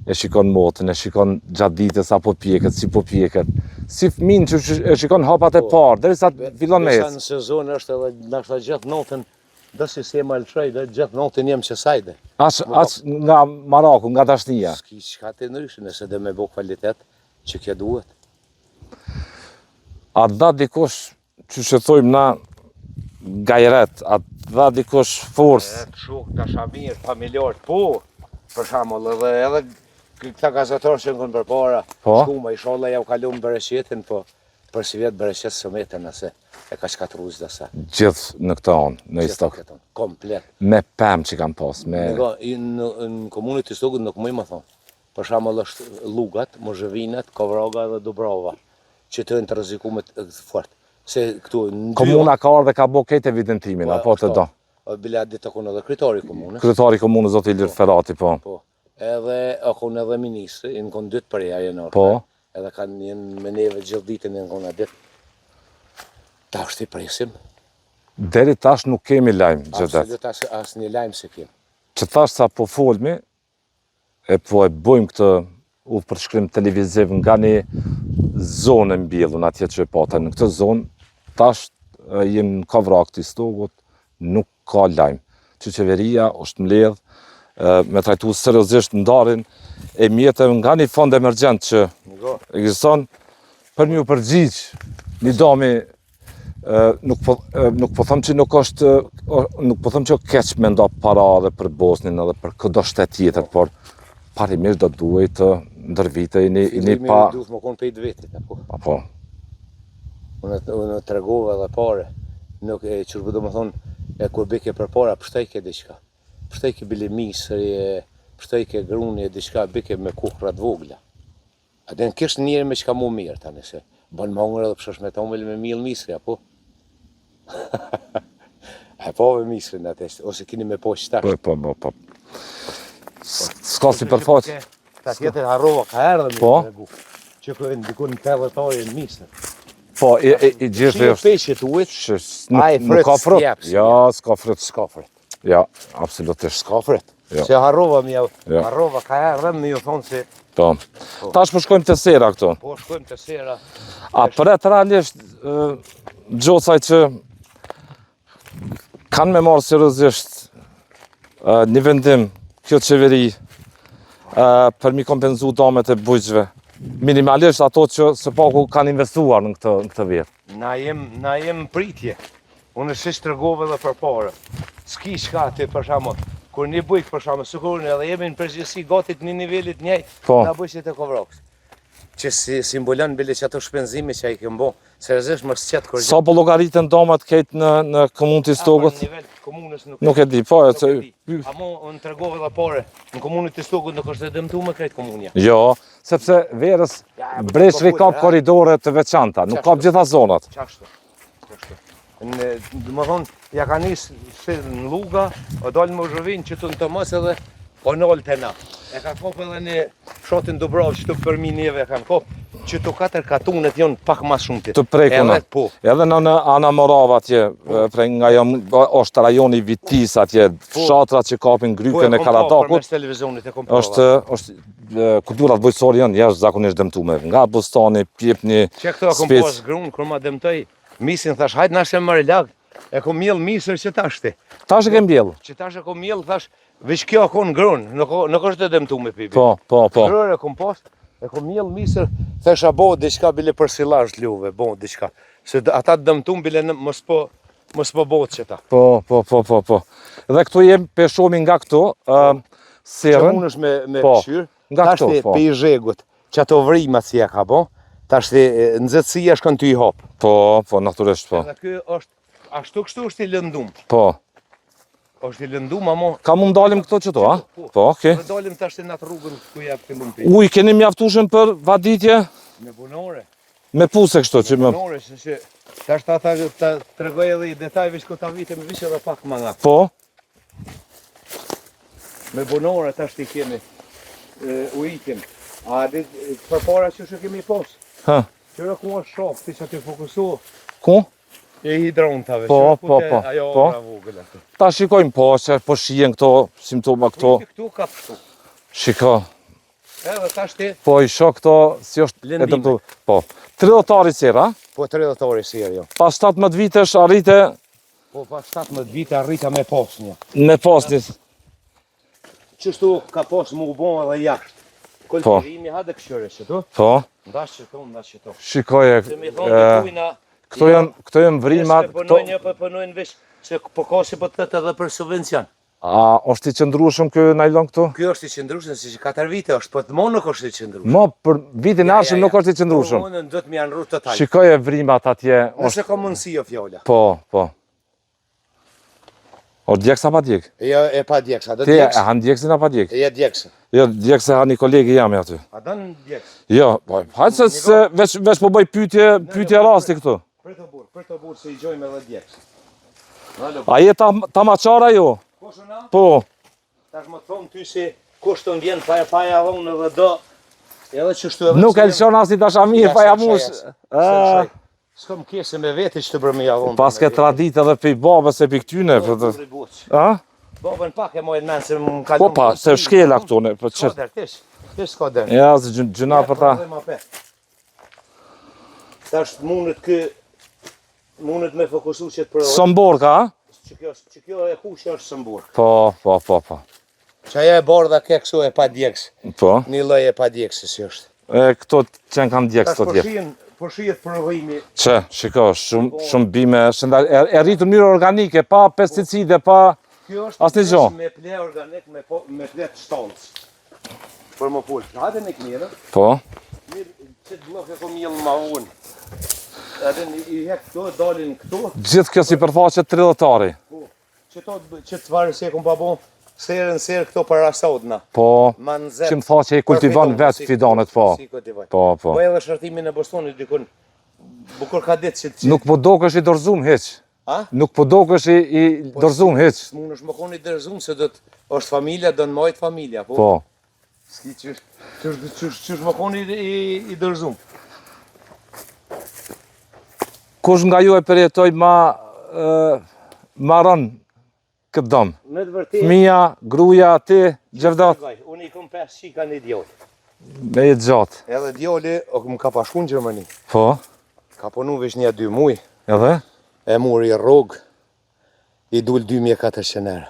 E shikon motën, e shikon gjatë ditës apo pjeket, si po pjeket. Si fëmin që e shikon hapat e parë, derisa fillon me Në sezon është edhe nashta gjatë notën, do si se ma lëshoj, dhe gjatë notën jem që sajde. As nga maraku, nga dashnia. S'ki qka të ndryshë, nëse dhe me bo kvalitet që kjo duhet. A dha dikush, që thojmë na, gajret, a dha dikush forcë? Të shuk, të shamir, familjar, po, për shamull, edhe këta gazetarë që në kënë për para, shkuma, i sholla ja u kalumë bereqetin, po, për si vjetë bereqet së metën nëse e ka shkatruz dhe sa. Gjithë në këta onë, në Istok. Komplet. Me pëm që kam pas, me... Në komunit Istokut nuk mëj më thonë. Për shamull është Lugat, Mozhevinat, Kovraga dhe Dubrava, që të në të rrezikumet fort. Se këtu... Komuna ka ardhe ka bo këtë evidentimin, apo të do? Bile atë ditë akon edhe kryetari i komunës. Kryetari i komunës, zoti Ilir Ferati, po. Po. Edhe akon edhe ministri, në konë dytë për jaje në orë. Po. Edhe kanë njën me neve gjithë ditën në konë atë ditë. Ta është i presim. Deri tash nuk kemi lajmë gjithet. Absolut as një lajmë se kemë. Që tash sa po folmi, e po e bojmë këtë udhëpërshkrim televiziv nga një zonë mbjellun atje që e pata. Në këtë zonë, tash jenë në Kovrak të Istokut, nuk ka lajmë. Që qeveria është mbledh, me trajtu seriozisht ndarjen e mjetëve nga një fond emergjent që ekziston për një përgjigj një dami nuk po them që nuk po them që keq me nda para edhe për Bosnin edhe për këdo shtet tjetër, por parimisht do duhet të ndërvite i një pa... Duhet më konë 5 vetit, apo? Apo. Unë të regove dhe pare, nuk e që do më thonë, e kur beke për para, pështajke diqka. Pështajke bile misëri, pështajke gruni, diqka beke me kuhrat vogla. A dhe në kishë njëri me qka mu mirë, tani se bën mongër edhe pëshash me tomel me milë misëri, apo? E po me misëri në atështë, ose kini me po qëtash. Po. Ska si përfaqë. Ta tjetër harrova ka erdhe me të regu, që kërën dikun në pelletari në misër. Po, i gjithë është... Peshet ujtë, nuk ka frët. Ja, s'ka frët. S'ka frët. Ja, absolutisht. S'ka frët. Se harrova harrova ka erdhe me ju thonë se... Po. Tash po shkojmë të sera këto. Po, shkojmë të sera. A për e të realisht, gjocaj që kanë me marë seriozisht një vendim, kjo qeveri, për mi kompenzu damet e bujqve. Minimalisht ato që së paku kanë investuar në këtë vjetë. Na jem pritje. Unë shish të regove dhe për pare. S'ki shka të për shamo. Kur një bujk për shamo, sëkurën edhe jemi në përgjithësi gatit një nivellit njëjtë, na bujqit e Kovrakës. Që simbolon bile që ato shpenzime që a i kemë bo, seriozisht më s'qetë kërgjë. Sa po llogaritën damat këtë në komunë të Istokut? Në nivel komunës nuk e di, po e që... Amo unë të regove dhe pare, në komunët të Istokut nuk është e dëmtu me krejtë komunja. Jo, sepse verës breshri ka koridore të veçanta, nuk ka gjitha zonat. Qashtu. Më thonë, ja ka njësë në Luga, o dalë më zhëvin që të në të mësë edhe o nëllë të na. E ka kopë edhe një shotin Dubravë që të përmi njeve e kanë kopë, që të 4 katunet jonë pak mas shumë të. Të prekuna. Edhe në Ana Morava atje, nga është rajoni Vitis atje, fshatrat që kapin Grykën e Karadakut. Po, përmes televizionit e kom prova. është kulturat bujqësore janë jashtë zakonisht dëmtume. Nga Bostani, Pjepni, Spec. Që këto e kom pas grunë, kur ma dëmtoj, misin thash, hajtë nash e mërë lagë, e kom mjellë misër që tashti. Tash e kem bjellë? Që tash e kom mjellë, thash, veç kjo akon grunë, nuk është të dëmtu me pipi. Po. Grërë e kom pas, e kom mjellë misër, thash a bo diqka bile për silazh t'luve, bo diqka. Se ata të dëmtu bile mos po mos po botë që ta. Po. Dhe këtu jem peshomi nga këtu, Që serën. unë është me Po, këshyrë, nga tash këtu, të po. pe i zhegut, që ato vrimat si ja ka bo, tash të nxehtësia shkon ty i hop. Po, natyrisht po. Edhe ky është, ashtu kështu është i lëndum. Po. është i lëndum, amo... Ka mund dalim këto që to, a? Po, okej. Dhe dalim tash në atë rrugën ku ja fillum pi. Uj, keni mjaftueshëm për vaditje? Me bunore. Me puse kështu që më... Bunore, se që tash ta tregoj edhe i detajve që ta vite me vishë edhe pak më nga. Po, Me bunore tash ti kemi ujitjen. A dit përpara që shë kemi pos. ha, Qëra ku është shok, ti që ti fokusu ku? e hidrontave. Po, qëra ku te po. Ajo Po. ora vogël atë. Ta shikojmë po, që po shihen këto simptoma këto. Ujti këtu ka kështu. Shiko, Edhe tash ti, po i shoh këto, si është Lëndime. edhe këtu. Po, 30 ori sera, po 30 orë seri jo. pas 17 vitesh arrite Po pas 17 vite arrita me pos një. në postis. Qështu ka pos mu u bon edhe jashtë. Kultivimi ha dhe këshyre që tu. Po, Ndash që tu, ndash që tu. shikoje, Se mi thonë të kujna, këto janë vrimat, këto, Punojnë po punojnë veç se po ka si po të edhe për subvencion. a është i qëndrueshëm ky nylon këtu? Ky është i qëndrueshëm si që 4 vite është, po të më nuk është i qëndrueshëm. Mo, për vitin arshëm nuk është i qëndrueshëm. Unë do të më janë rrugë total. Shikoje vrimat atje, Nëse ka mundësi o fjolla. po. O djeksa pa djek? Jo e pa djeksa, do Ti e djeksa. han djeksin a pa djek? E ja djeksa. Jo, djekse ha një kolegi jam aty. A don djeksa. Jo, po, hajtë se veç po bëj pyetje rasti këtu. Për të burë se i gjojmë edhe djeksa. Alo, A je ta maqara jo? koshona? Po, Tash më thonë ty se kush të vjen pa ja dhonë edhe do. Edhe që shtu edhe... nuk e lëshon as i dashamir pa ja mush. S'kom kese me vete që të bërë me ja dhonë. Pas ke tradit edhe pe babës e pe këtyne. A? Babën pak e mojnë menë se më kalon. Po pa, se shkela këtu ne, po Ska çet. der, tish s'ka der. Ja, se gjuna për ta. Tash mundet me fokusu që të provoj. Somborka, a? Që kjo e kushë është sëmburg. Po. Që ajo e bardha ke kësu e pa djekës. Po. Një lloj e pa djekës si është. E këto që kanë djekë Tash këto tjerë. po shihet provojimi. Që, shiko, shumë bime, e rritur në mënyrë organike, pa pesticide, pa... Kjo është Asnjë gjë. me ple organik, me ple të shtollës. Për më pulë. Hajde me knirë. Po. Mirë, që të blok e kom jelë ma unë. Edhe i hek këto, dalin këto. Gjithë kjo si përfaqe 30-ari. Po, që të varë se e kom pa bo, serën serë këto para sotna. Po, Ma nëzet. që më tha që i kultivon vetë fidonet, po. Si kultivon. Po. Po edhe shërtimin e Bostonit dikun, bukur ka ditë që... Nuk po do kështë i dorzum heq. A? Nuk po do kështë i dorzum heq. S'mun është më koni dërzum se do të është familja, do në majtë familja, po? Po. Ski qësh më koni i dërzum. Kush nga ju e përjetoj ma rënë këtë dëmë? Me të vërtet, Fëmija, gruja, ti, gjevdat, unë i kom 5 shika një djoli. me jetë gjatë. Edhe djoli, më ka pashku në Gjermani. Po, Ka punu vesh 2 muj, edhe? e muri rrugë, i dul 2400 erë.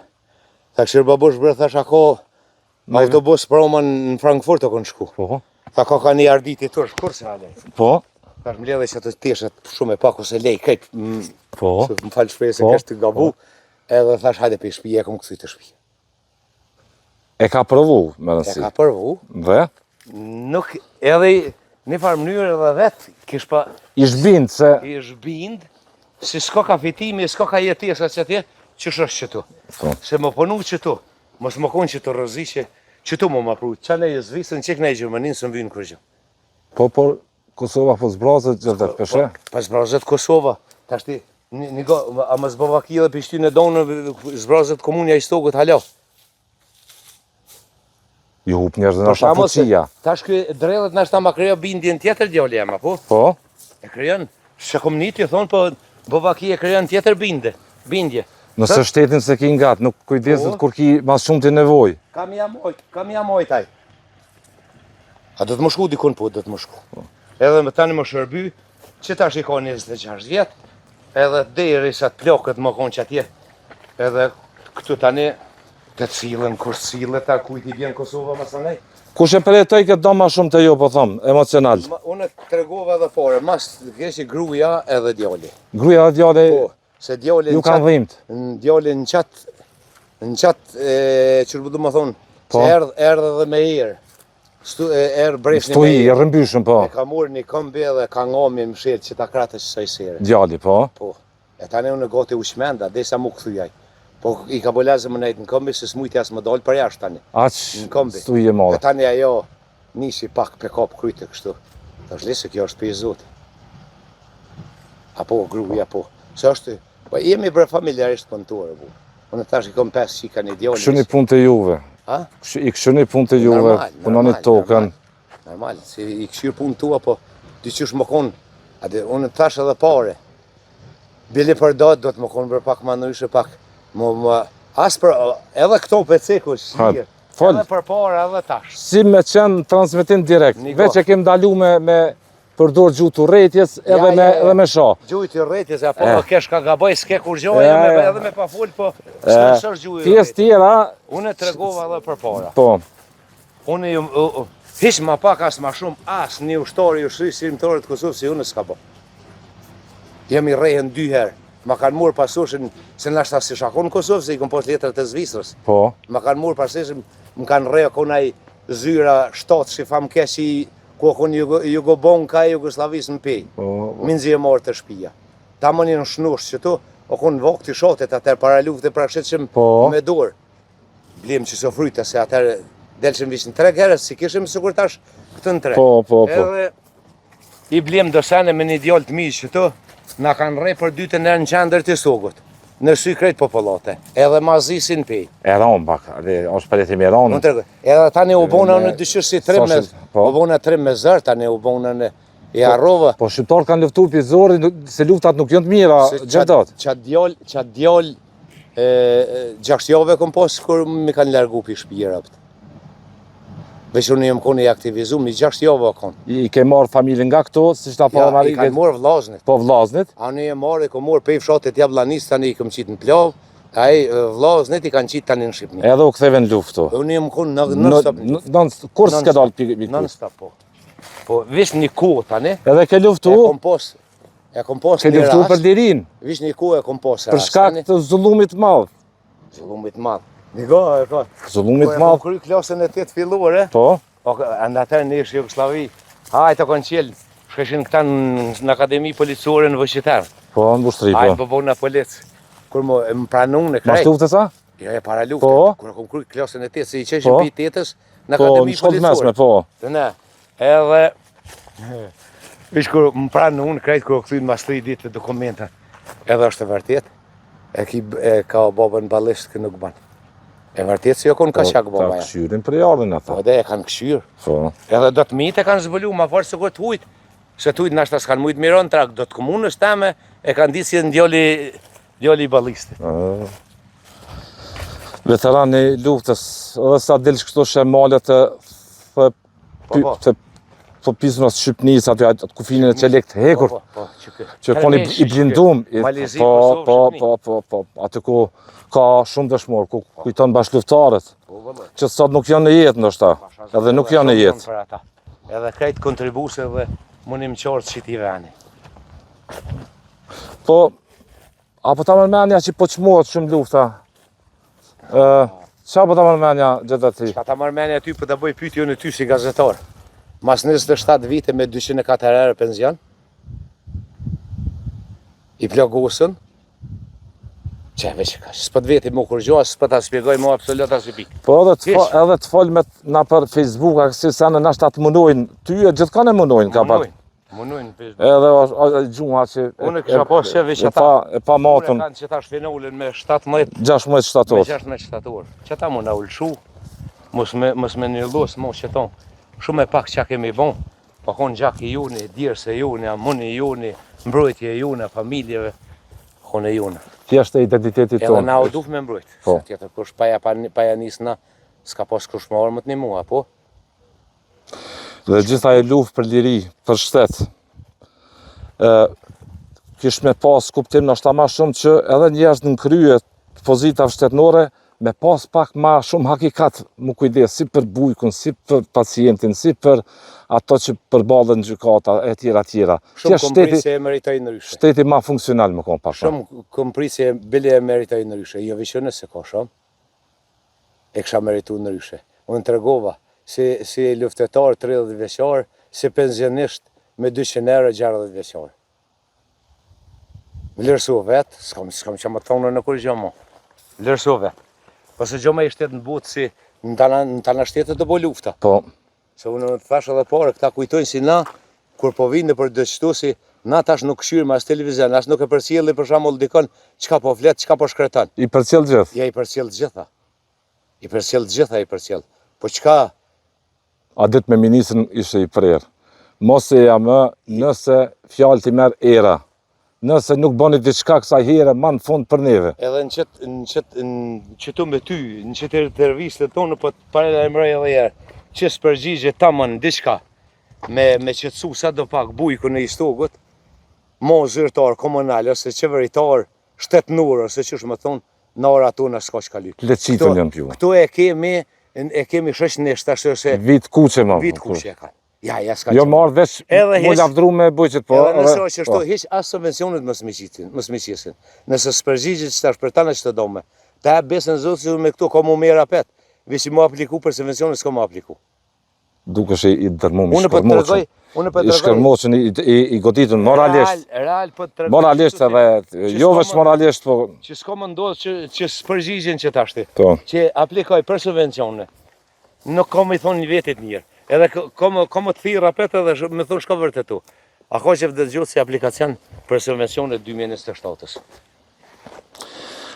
Tha këshirë babush bërë, thash ako autobus proman në Frankfurt të konë shku. Po, Tha ka një ardit i tërë shkur se ale. po, Thash më ledhe që të teshet shumë e pak ose lej, kajt, po. më falë shprej se Po, kështë të gabu. Edhe thash hajde për shpi, e kom këthy të shpi. E ka provu, me E nësi. ka përvu, Dhe? nuk edhe një farë mënyrë edhe vetë, kish pa Ish bindë se... i shbind, se s'ka ka fitimi, s'ka ka jetesa që atje, qësh është që tu. Po. Se më punu që tu, mos më konë që të rëzi që tu më pru. Qa ne zvisën, qek ne i Gjermaninë së më vynë kërgjë. Po, Kosova po zbrazët gjithë dhe peshe? Pa zbrazët Kosova, ta shti, a më Zbavaki dhe pishty në donë, zbrazët komunja i stokët halo. Ju hup njerëz në ashta fuqia. Tash kë drellet në ashta ma kryo bindjen tjetër djali jema, po? Po? E kryon, që komuniti thonë, po Bavaki e kryon tjetër bindje. Nëse shtetin se ki ngat, nuk kujdeset kur ki mas shumë të nevoj. Kam ja mojtaj. A do të më shku dikun, po do të më shku. Edhe me tani më shërby, që tash i ka 26 vjetë, edhe deri sa të plokët më konë që atje, edhe këtu tani të cilën, kur cilët, ta kujt i vjen Kosova më sanej. Kush e përjetoj këtë do ma shumë të jo, po thëmë, emocional? Unë të regova dhe fore, mas keshi gruja edhe djali. Gruja dhe djale, Po, Se djali Ju kanë dhimt. djali në qatë, që du më thonë, Po. se erdhe dhe me herë. Erë breshni me Stoji, i herë. rrëmbyshëm, po. E ka murë një këmbe dhe ka ngomi më shirë që ta kratë që saj sere. Djali, po. Po. E tani unë gati u shmenda, desa mu këthyjaj. Po i ka bolazë më nejtë në këmbi, se s'mujti asë më dalë për jashtë tani. Aq Në këmbi. stoji e E madhe. tani ajo nisi pak pe kap kryte kështu. Ta është lesë kjo është për i zotë. Apo gruja po. Se është, po jemi bre familjarisht kontorë, bu. Unë tash i kom 5 qika një djoli. Këshuni punë të juve. Ha? I këshuni punë të juve, Normal, punoni normal, tokën. Normal, si i këshirë punë tua, po dyqysh më konë, unë tash edhe pare. Bili për datë do të më konë bërë pak ma nëshë, pak asë për, edhe këto për ceku, shirë. Fol. Edhe për pare, edhe tash. Si me qenë transmitim direkt, Niko. veç e kem ndalu me përdor gjutë urrëties edhe me sha. Gjujtë i rrejtjes, apo kesh ka gaboj, s'ke kur gjoja, edhe me pa full, po s'kërësër gjujë. Pjesë tjera, Unë të regova edhe për para. po, Unë hish ma pak as ma shumë, as një ushtari i ushtrisë shqiptare të Kosovës si unë s'ka bo. Jemi rrehen 2 herë. Ma kanë murë pasoshin, se nashta si shakon në Kosovë, se i kom post letrat e Zvicrës. po. Ma kanë murë pasoshin, më kanë rreja konaj zyra 7 shifam keshi, ku akon Jugobonka, Jugoslavisë në pej. Po. Minzi e marë të shpia. Ta më një në shnush që tu, akon vakti shotet atër para lufte pra shqetshim Po. me dorë. Blim që so fryta, se atër delshim vishin 3 herës, si kishim sikur tash këtë në 3. Po. Edhe i blim dosane me një djallë të mi që tu, na kanë rrej për 2 herë në qendër të sogut, në sy krejt popolate, edhe ma zisin pej. E ranë bak, është për jetim e ranë. Unë të regoj, edhe tani u bona në dyshyrë si trim me, po. u bona trim me zër, tani u bona në i arrova. Po shqiptarë kanë luftu për zori, se luftat nuk janë të mira, gjithat. Qatë djallë, 6 jave kom posë, kur mi kanë largu për shpijera. Veç unë jem koni i aktivizum, një 6 jave konë. I ke marrë familjen nga këto, si shta Ja, pa i kanë morë vlaznit. Po vlaznit. A në e marë, i kom morë pej fshatet jablanis, tani i kom qitë në plavë, a i vlaznit i kanë qitë tani në Shqipni. Edhe u ktheve në luftu. Unë jem konë non-stop në luftë. Kur s'ke dalë pikë? Non-stop, po. Po, vish një kohë tani, Edhe ke luftu, e kom pos ke një luftu për rast, lirin, vish një kohë e kom pos për shkak të zullumit madh. Zullumit madh. Një ka. Zullumit Po e madh, kom kry klasën e 8 filluar, po. Në atër në ishë Jugoslavi, hajtë të kanë qelë, shkeshin këta në akademi policore në Vëshqitar. Po, në bushtri, Hajtë po. po në policë. Kur më pranun në Mas krejt. lufte sa? Jo, e para lufte. Po. Kur e kom kry klasën e 8, se i Po. qeshin pi 8-ës në Po, akademi në shkollë mesme, policore. po. Të ne, edhe, vish kur më pranun krejt, kur o këthin mas 3 ditë dokumenta. Edhe është e vërtet, e ka babën ballisht kë nuk banë. E vërtet se jo konë ka shak Ta baba ja. këshyrin për jardin ata. Po dhe e kanë këshyrë. Po. Edhe do të mitë e kanë zbëlu, ma farë se këtë hujtë. Se të hujtë nashta s'kanë mujtë miron trak, do të komunës teme e kanë ditë si djoli i ballistit. Veterani luftës, edhe sa delsh kështu shemalet të pisën asë Shqipnis, atë kufinën e qelek të hekur, që koni i blindum. Malizi, Po, atë ku ka shumë dëshmor, ku kujton bashkëluftarët, që sot nuk janë në jetë ndoshta, edhe nuk janë në jetë. Edhe krejt kontribuse dhe munim qartë që t'i veni. Po, apo ta mërmenja që po qmohet shumë lufta, qa po ta mërmenja gjithë ati? Ka ta mërmeni aty për të bëj pyetje në ty si gazetar. Mas 27 vite me 204 herë penzion, i plagosën, që e veç ka, s'pët veti më kur gjohë, s'pët ta spjegoj më absolut as i pikë. Po edhe të folmet na për Facebook, a kësi se në nashta të munojnë, ty e gjithë kanë e munojnë ka pak. Munojnë Facebook. Edhe gjuma që Unë kisha pas që veç ata. e pa matën, Kanë që ta shvinollin me 17, 16 shtator. me 16 shtator. Që ta mu na ulshu, mos me një los, mos që ton. Shumë e pak që kemi bon, po konë gjaki juni, dirse juni, amuni juni, mbrojtje juni, familjeve, konë e juni. Thjesht e identitetit Edhe tonë. na u duf me mbrojt. Po. Se tjetër kush paja nisna, s'ka pas kush marrë më të një mua, po? Dhe gjitha e luft për liri, për shtet. Kish me pas kuptim nështë ma shumë që edhe njerëz në krye pozita shtetnore me pas pak ma shumë hakikat më kujdes, si për bujkun, si për pacientin, si për ato që përballen gjykata e tjera. Shumë komprisje e meritoj në ryshe. Shteti ma funksional më kon pak. Shumë komprisje bile e meritoj në ryshe. Jo vishë nëse ka shumë, e kësha meritu në ryshe. Unë të regova, si luftetar 30 vjeqar, si pensionisht me 200 euro 60 vjeqar. Më lërsu vetë, s'kam që më të thonë në kur gjë mo. Lërsu vetë. Pëse gjë me i shtetë në botë si në tana shtetet të bo lufta. Po. Se unë të thashë edhe pare, këta kujtojnë si na, kur po vinë për dëqtu si, na tash nuk këshyrë mas televizion, as nuk e përcjellë për shamull dikon, qka po fletë, qka po shkretan. I përcjell gjithë? Ja, i përcjell gjitha. I përcjell. Po qka? A dit me ministrin ishe i prerë. Mos e jam nëse fjallë ti merë era. Nëse nuk boni diçka kësaj here, ma në fund për neve. Edhe në qëtu me ty, në qëtë intervistët tonë, po të pare e mërëj edhe jerë, që së përgjigje ta më në diçka, me qëtësu sa do pak bujku në istogut, mo zyrtar komunal, ose qeveritar, shtetnur, ose që shme thonë, në ora tona s'ka që ka lypë. Lecitën janë pju. Këto e kemi shëshnisht, ashtë ose... Vit kuqe ma. Vit kuqe e kanë. Ja, s'ka jo marrë veç mu lafdru me bujqet, po... Edhe nëse që shto, hiq asë subvencionet mësë miqisin. Nëse së përgjigjit që tash për tana që të dome, ta e besën zotë që me këto ka mu mera apet, visi mu apliku për subvencionet s'ka mu apliku. Dukesh i dërmum, i shkërmoqën. I shkërmoqën, i goditën moralisht. Real për të regoj. Moralisht edhe, jo veç moralisht, po... Që s'ka më ndodhë që së përgjigjen që tashti, Po. që aplikoj për subvencionet, nuk kam i thonë një vetit njërë. Edhe kom të thirë apet edhe me thonë shka vërtetu. A ka që vëdë gjotë si aplikacion për subvencionet 2027-ës.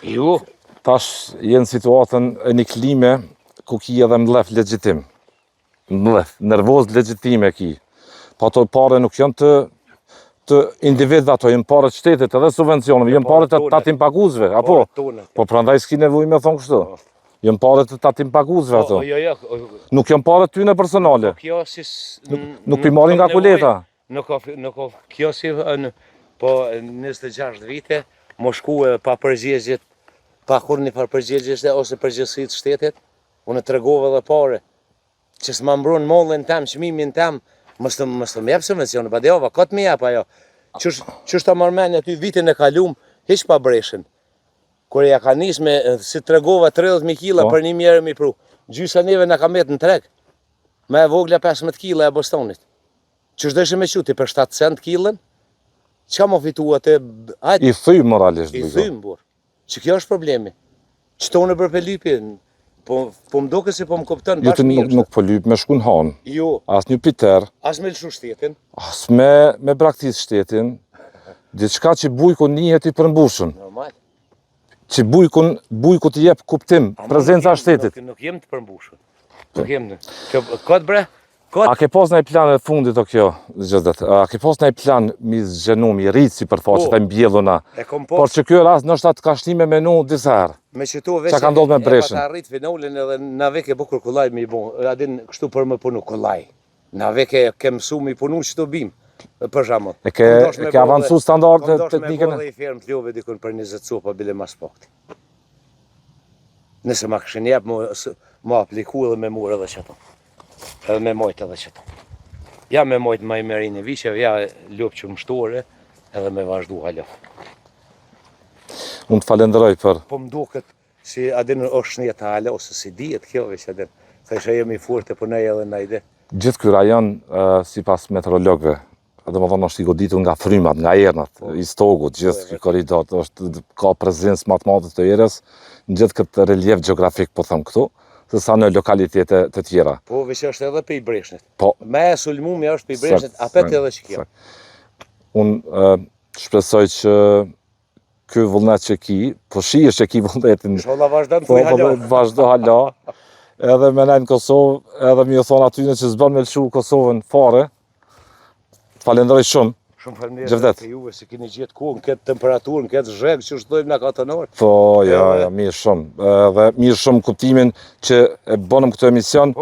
Jo. Tash jenë situatën e një klime ku ki edhe mlef legjitim. Mlef, nervoz legjitime ki. Pa ato pare nuk janë të individ ato, jenë pare të shtetit edhe subvencionet, jenë pare të tatim paguzve, apo? Po prandaj s'ki nevoj me thonë kështu. Jënë pare të tatim paguzve ato. Nuk jënë pare ty në personale. Nuk pi marin nga kuleta. Nuk ka kjo si, po 26 vite, më shku pa përgjegjit, pa kur një farë përgjegjit ose përgjegjësit shtetit, unë të regove dhe pare, që s'ma mbron mollin tem, qmimin tem, mës të më jepë subvencionë, pa djova, ka të më jepë ajo. Qështë ta marmenja ty vitin e kalum, hiq pa breshin. Kur ja ka nis me, si të regova 30.000 kila për një mjerë mi pru, gjysa neve në ka met në treg, me vogla 15 kila e Bostonit. Që shdeshe me quti për 7 cent kilën, që ka më fitu atë... I thymë moralisht. I thymë, bur. Që kjo është problemi. Që tonë për lypin, po më doke si po më kuptën bashkë mirë. Jutë nuk po lypë me shkun hanë. Jo. As një piter. As me lëshu shtetin. As me braktis shtetin. Diçka që bujku njëhet i përmbushën. Normal. Që bujku të jep kuptim, prezenca shtetit. Nuk jem të përmbushën. Nuk jem në. Këtë bre? A ke pas në i plan e fundit o kjo, gjithet? A ke pas në i plan mi zgjenu, mi rritë si për faqet e mbjelluna? Por që kjo rast nështë atë ka shtime menu disa herë. Me qëto veç që ka ndodhë me breshin. E pa ta rritë finolin edhe na veke bukur kullaj mi bon. Adin kështu për më punu kullaj. Na veke ke mësu mi punu që të bim. Për shamot. E ke avancu standardet teknikën? Me bode i firmë të ljove dikun për 20 copa bile mas pakti. Nëse ma këshin jep, ma apliku edhe me murë edhe qëto. Edhe me mojt edhe qëto. Ja me mojt ma i merin e vishev, ja ljop që më shtore, edhe me vazhdu halo. Unë të falenderoj për... Po më duket si adin është shnjet halo, ose si dijet kjo veç adin. Thesha jemi furte për nej edhe najde. Gjithë ky rajon, si pas meteorologëve, dhe më thonë është i goditur nga frymat, nga ernat, i stogut, gjithë ky koridor, ka prezencë më të madhe të erës, në gjithë këtë relief geografik, po thëmë këtu, se sa në lokalitete të tjera. Po, veç është edhe për i breshnit. Po. Me e sulmumi është për i breshnit, apet edhe që kjo. Unë shpresoj që ky vullnet që ki, po shihesh që ki vullnetin. Sholla vazhdan thuj hala. Vazhdo hala. Edhe me nejnë Kosovë, edhe mi o thonë atyne që zbën me lëshu Kosovën fare. Falenderoj shumë. Shumë falenderoj të juve se keni gjithë kohë në këtë temperaturë, në këtë zhregë që shdojmë në katonor. Po, ja, mirë shumë. Dhe mirë shumë kuptimin që e bonëm këtë emision,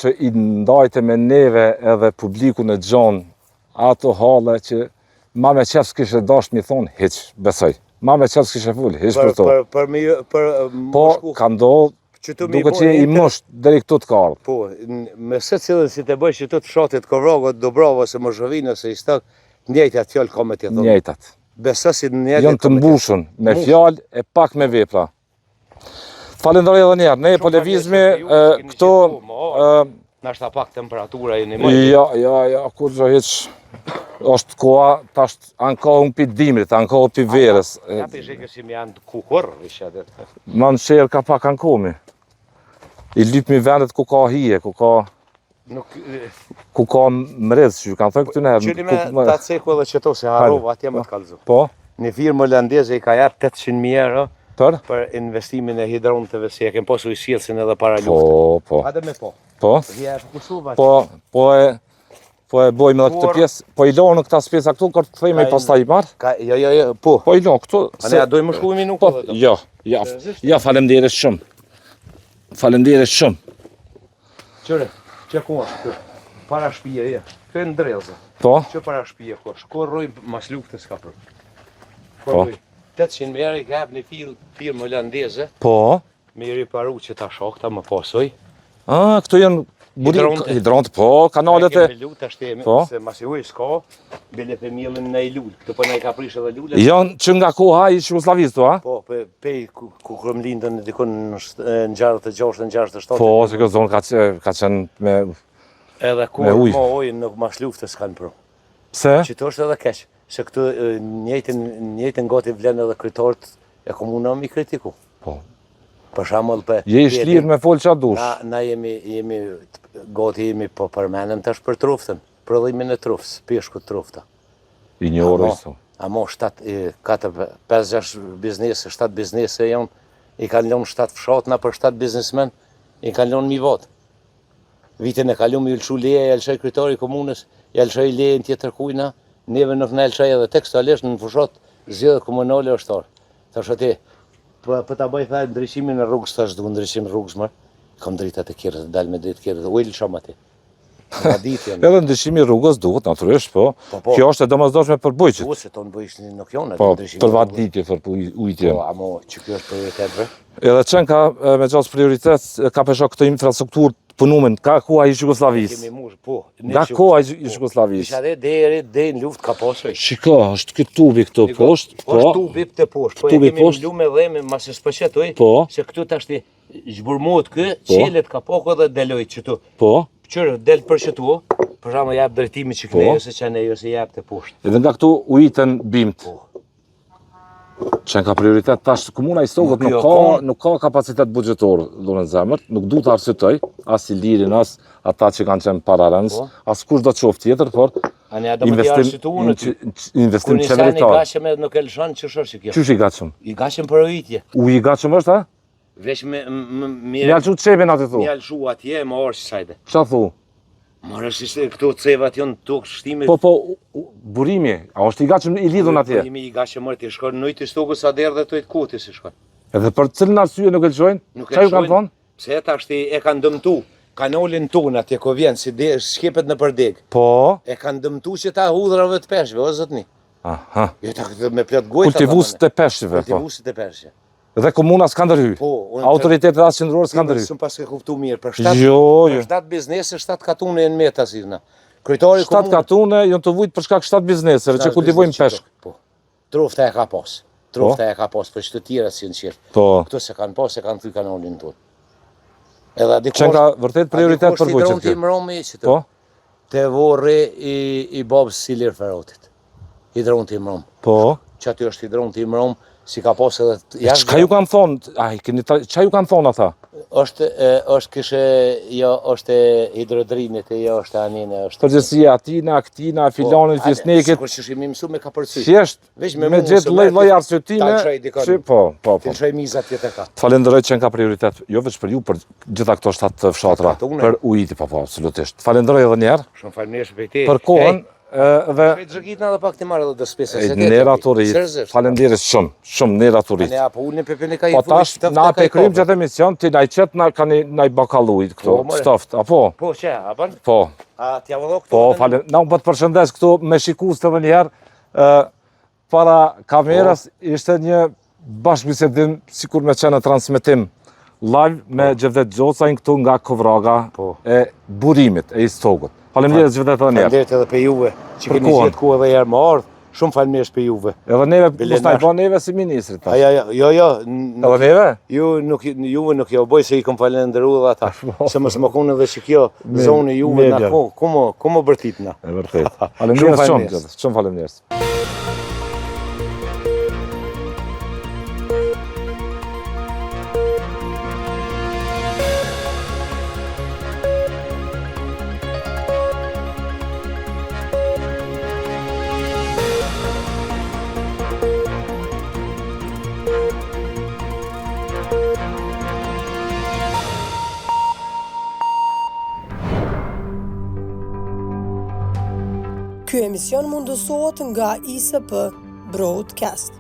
që i ndajte me neve edhe publiku në gjonë ato hale që ma me qef s'kishe dasht mi thonë, hiq, besoj. Ma me qëtë s'kishe full, hish për to. Po, ka ndodhë, duke që i mësht deri këtu të ka ardhë. Po, me se cilën si të bëjsh që të fshatit Kovrogo, Dobrava, ose Mozhovina, ose Istak, njëjtat fjallë ka me të thonë. Njëjtat. Besa si njëjtat Jonë të mbushën, me fjallë e pak me vepra. Falenderoj edhe njerë, ne po levizmi këto... Nashta pak temperatura e një mëjtë. Ja, kur gjo heq, është koha, tash ankohën pi dimrit, ankohën pi verës. Ja për shikë si më janë kukur, isha dhe të... Ma në shërë ka pak ankomi. I lypmi vendet ku ka hije, ku ka mrez, që kanë thënë këty nërë. Qëli me ta ceku edhe qëto, se harova atje më të kalzu. Po? Një firmë holandeze i ka jarë 800.000 euro për investimin e hidronteve, si e kem posu i sjellsin edhe para luftën. Po. Hade me po. Po? Po e bojmë edhe këtë pjesë, po i lonë në këta spesa këtu, kërë të thejme i pasta i marë? Jo, po. Po i lonë këtu. A ne a dojmë më shku i minutë edhe të? Ja, falemderes shumë. Falemderes shumë. Qëre, që ku është kjo? Para shpije, je. Kjo e në drelëzë. Po? Që para shpije ku është? Ko rroj mas lukë të s'ka për. Po? 800 mjeri ka hep një firmë holandeze. Po? Me i riparu që ta shokta më pasoj. Këtu janë hidronte, po, kanalet e... Kemi lutë ashtemi, se masi ujë s'ka, bile për mjellin në i lullë. Këtu për ne i ka prish edhe lullë. Janë që nga koha i Shqipëslavisë, a? Po, pej ku kërëm lindën dikon në gjarët e 6, në gjarët e 7. Po, që kjo zonë ka qenë me ujë. Edhe ku ma ujë nuk mas luftës kanë pro. Pse? Që të është edhe keq, se këtu njëjtën gati vlenë edhe krytarët e komuna mi kritiku. Po. Për shamull për... Je i shlirë me folë qa dush. Na jemi gati po përmenem tash për truftën, prodhimin e truftës, peshku trufta. I një orë iso. Amo 5-6 biznese, 7 biznese janë, i kanë lonë 7 fshatna për 7 biznesmen, i kanë lonë mi votë. Vitin e kalum i lëshu leje, i lëshaj kryetari i komunës, i lëshaj leje në tjetër kujna, neve nuk në lëshaj edhe tekstualisht në fushat zjedhe komunale është tarë. Thash ati, për ta bëj thaj ndryshimin e rrugës, thash du ndryshim rrugës mërë, kam dritat e kjerët, dalë me dritë kjerët, u e lësham ati. Edhe ndryshimi rrugës duhet, naturisht, po. Kjo është e domosdoshme për bujqit. Po, se tonë bujqit nuk janë po, ndryshimi. Për vaditje, për ujtje. Po, amo, që kjo është prioritet, edhe qenë ka me gjatë prioritet, ka pesha këtë infrastrukturë punumen, ka koha i Shqipëslavisë. Nga koha i Shqipëslavisë. Isha dhe në luft ka posoj. Shiko, është këtë tubi këtu poshtë, po. është tubi të poshtë, po e kemi mlu me dheme, ma se s'pëshetoj, se këtu të ashti zhburmot kë, qelet ka poko dhe deloj qëtu. Po. Qërë del për qëtu, për shamë jap drejtimi që këne, ose që ne, ose jap të poshtë. Edhe nga këtu ujitën bimt. Qenë ka prioritet, tash komuna i Sogët nuk ka kapacitet buxhetor, dhune zemër, nuk du të arsytoj, as i lirin, as ata që kanë qenë pararens, as kush do të qoftë tjetër, por investim qeveritar. Kur një gashëm edhe nuk e lëshon, që shërë që kjo? Qysh i gashëm? I gashëm për ujitje. I gashëm është, a? Vesh me... Mjallëshu të qebin atë thu? Mjallëshu atje, më orë që sajde. Qa thu? Marë është këto cevat jonë të shtimit... Po, burimi, a është i gashëm i lidhun atje? Burimi i gashëm mërë të shkojnë, nëjtë i stokës a derë dhe të i të kuti si shkojnë. Edhe për cilën arsye nuk e lëshojnë? Qa ju kanë thonë? Pse ta është e kanë dëmtu, kanolin tonë atje ko vjenë, si shkipet në përdeg. Po? E kanë dëmtu që ta hudrave të peshve, o zëtni. Aha. Jo ta me plot gojta. Kultivusit e peshqive, po. Kultivusit e peshqive. Dhe komuna s'ka ndërhy. Autoritetet asë qëndrorë s'ka ndërhy. Së pas ke kuptu mirë, për 7 biznese, 7 katune e në meta si dhëna. 7 katune jënë të vujtë për shkak 7 bizneseve që kultivojmë peshk. Trofta e ka pas. Trofta e ka pas, për që të tjera si në qirë. Këto se kanë pas, se kanë të kanolin tonë. Qenë ka vërtet prioritet për bujqet kjo. Te vorre i babës Silir Ferotit. Hidron të imrom. Po? Që aty është hidron të imrom, si ka pas edhe... Qka ju kanë thonë? Qa ju kanë thonë ata? është këshe, jo, është hidrodrinit, jo, është anine, është... Përgjësia atina, këtina, filanin, fisnekit... Sikur që shimi mësu me ka përcy. Thjesht, me gjithë loj arsyetime... Po. Tilshoj mizat tjetë ka. Falenderoj që në ka prioritet, jo veç për ju, për gjitha këto 7 fshatra, për ujiti, po, absolutisht. Falenderoj edhe njerë. Shumë falëndesh për ti. Për kohën, dhe... Gjëgit në dhe pak të marrë edhe dhe spesa. Nera të rritë, falenderis shumë, nera të rritë. Po tash, na pe krymë gjithë emision, ti naj qëtë na i bakalujt këto, stoft, apo? Po, që, apan? Po. A t'ja vëllo këto? Po, na u bëtë përshëndes këto me shikus të dhe njerë, para kamerës ishte një bashkëbisedim sikur me qenë transmetim live me Gjevdet Gjocajn këtu nga Kovraga e burimit, e istogët. Faleminderit Gjevdet edhe njerë. Faleminderit edhe për juve, që keni gjetë ku edhe herë më ardhë. Shumë faleminderit për juve. Edhe neve, mos na i bën neve si ministrit. Jo. Edhe neve? Juve nuk jo bëj se i kom falendëru dhe ata. Se mos më konë edhe që kjo zonë juve na ku më bërtitna. E vërtet. Faleminderit shumë, shumë faleminderit. Ky emision mundësohet nga ISP Broadcast.